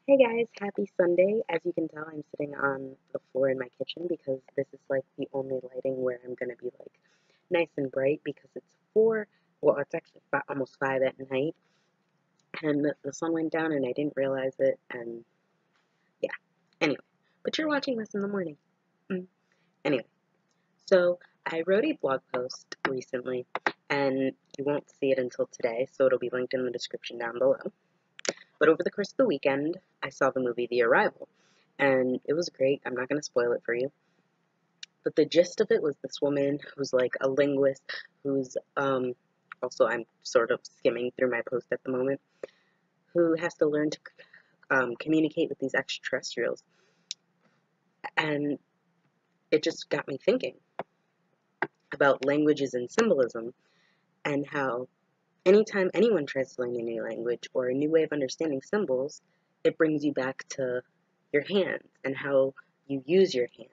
Hey guys, happy Sunday. As you can tell, I'm sitting on the floor in my kitchen because this is like the only lighting where I'm gonna be like nice and bright because it's it's actually almost 5 at night, and the sun went down and I didn't realize it, and yeah. Anyway, but you're watching this in the morning. Anyway, so I wrote a blog post recently, and you won't see it until today, so it'll be linked in the description down below. But over the course of the weekend, I saw the movie The Arrival, and it was great. I'm not going to spoil it for you. But the gist of it was this woman who's like a linguist, who's also, I'm sort of skimming through my post at the moment, who has to learn to communicate with these extraterrestrials. And it just got me thinking about languages and symbolism, and how anytime anyone tries to learn a new language or a new way of understanding symbols, it brings you back to your hands and how you use your hands.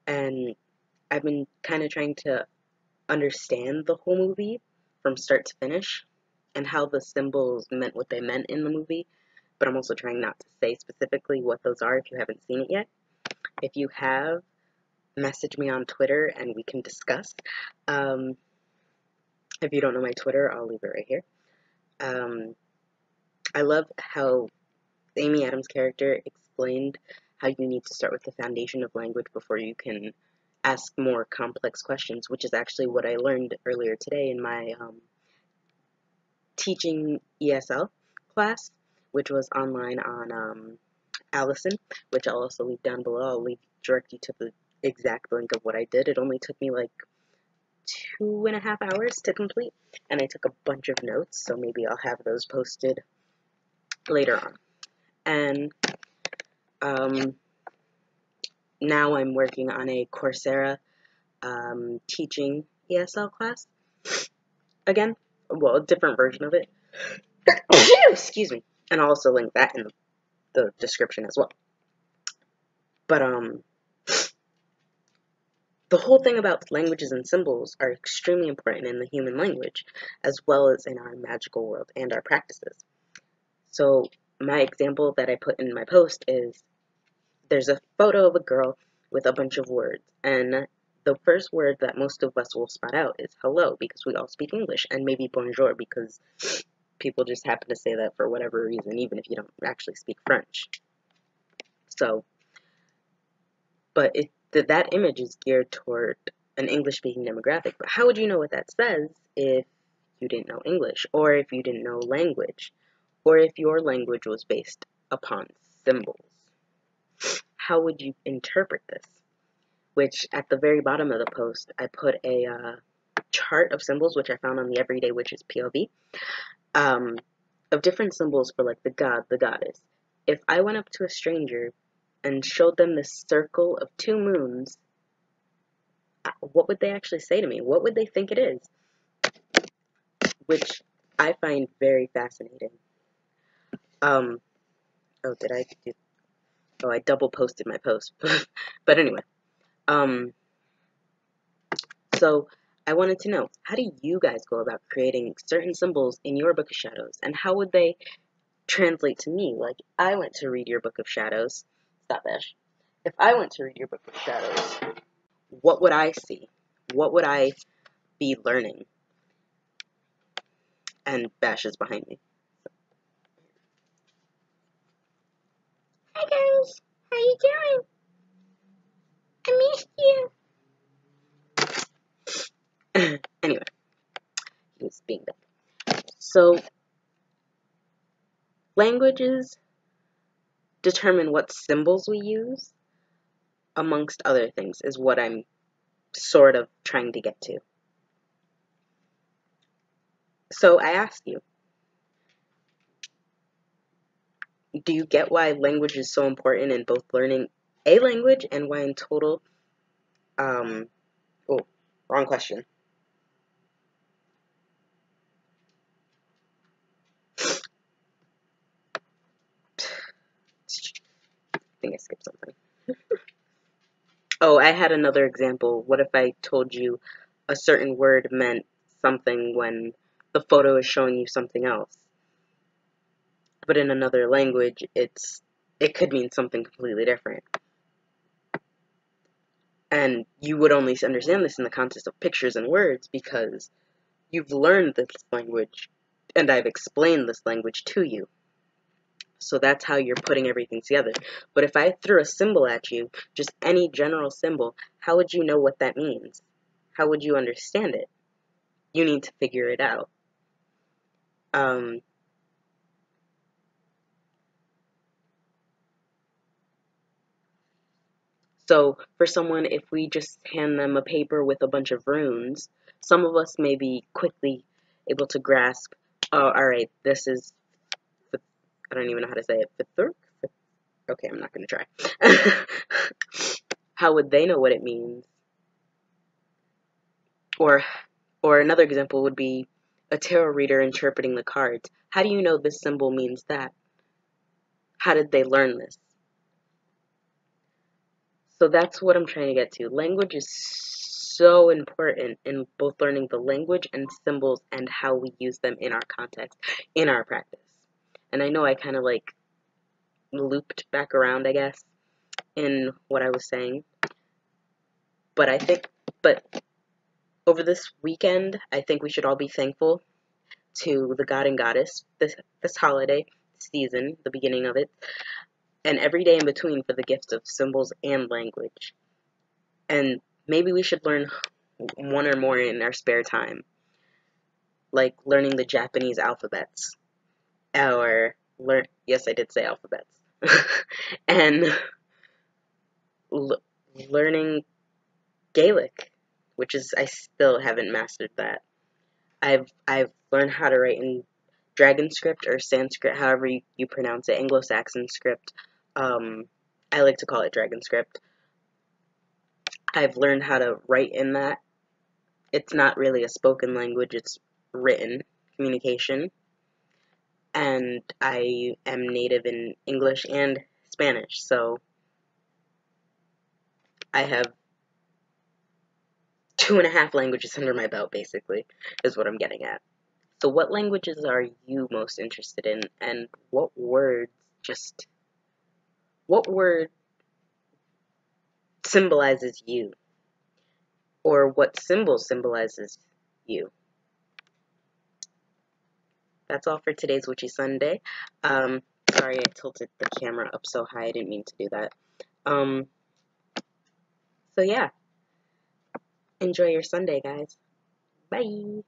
And I've been kind of trying to understand the whole movie from start to finish and how the symbols meant what they meant in the movie, but I'm also trying not to say specifically what those are if you haven't seen it yet. If you have, message me on Twitter and we can discuss. If you don't know my Twitter, I'll leave it right here. I love how Amy Adams' character explained how you need to start with the foundation of language before you can ask more complex questions, which is actually what I learned earlier today in my Teaching ESL class, which was online on Allison, which I'll also leave down below. I'll direct you to the exact link of what I did. It only took me like 2.5 hours to complete, and I took a bunch of notes, so maybe I'll have those posted later on. And now I'm working on a Coursera Teaching ESL class. Again, well, a different version of it. Excuse me. And I'll also link that in the description as well. But the whole thing about languages and symbols are extremely important in the human language, as well as in our magical world and our practices. So my example that I put in my post is there's a photo of a girl with a bunch of words, and the first word that most of us will spot out is hello, because we all speak English, and maybe bonjour, because people just happen to say that for whatever reason, even if you don't actually speak French. So, but that image is geared toward an English-speaking demographic. But how would you know what that says if you didn't know English, or if you didn't know language, or if your language was based upon symbols? How would you interpret this? Which, at the very bottom of the post, I put a chart of symbols, which I found on the Everyday Witches POV, of different symbols for like the god, the goddess. If I went up to a stranger and showed them this circle of 2 moons, what would they actually say to me? What would they think it is? Which I find very fascinating. I double posted my post. But anyway, so I wanted to know, how do you guys go about creating certain symbols in your Book of Shadows, and how would they translate to me? Like, I went to read your Book of Shadows. Stop, Ash. If I went to read your Book of Shadows, what would I see? What would I be learning? And Bash is behind me. Hi guys, how you doing? I missed you. Anyway, he's being bad. So, languages determine what symbols we use, amongst other things, is what I'm sort of trying to get to. So I ask you, do you get why language is so important in both learning a language and why in total, wrong question. I think I skipped something. Oh, I had another example. What if I told you a certain word meant something when the photo is showing you something else? but in another language, it could mean something completely different. And you would only understand this in the context of pictures and words because you've learned this language, and I've explained this language to you. So that's how you're putting everything together. But if I threw a symbol at you, just any general symbol, how would you know what that means? How would you understand it? You need to figure it out. So for someone, if we just hand them a paper with a bunch of runes, some of us may be quickly able to grasp, oh, all right, this is, I don't even know how to say it, Fithurk? Okay, I'm not going to try. How would they know what it means? Or another example would be a tarot reader interpreting the cards. How do you know this symbol means that? How did they learn this? So that's what I'm trying to get to. Language is so important in both learning the language and symbols and how we use them in our context, in our practice. And I know I kind of like looped back around, I guess, in what I was saying. But over this weekend, I think we should all be thankful to the God and Goddess this holiday season, the beginning of it, and every day in between for the gifts of symbols and language. And maybe we should learn one or more in our spare time, like learning the Japanese alphabets, or yes, I did say alphabets, and learning Gaelic, which is, I still haven't mastered that. I've learned how to write in Dragon script or Sanskrit, however you pronounce it, Anglo-Saxon script. I like to call it Dragon script. I've learned how to write in that. It's not really a spoken language, it's written communication. And I am native in English and Spanish, so I have 2.5 languages under my belt, basically, is what I'm getting at. So what languages are you most interested in, and what word symbolizes you? Or what symbol symbolizes you? That's all for today's Witchy Sunday. Sorry I tilted the camera up so high, I didn't mean to do that. So yeah, enjoy your Sunday, guys. Bye!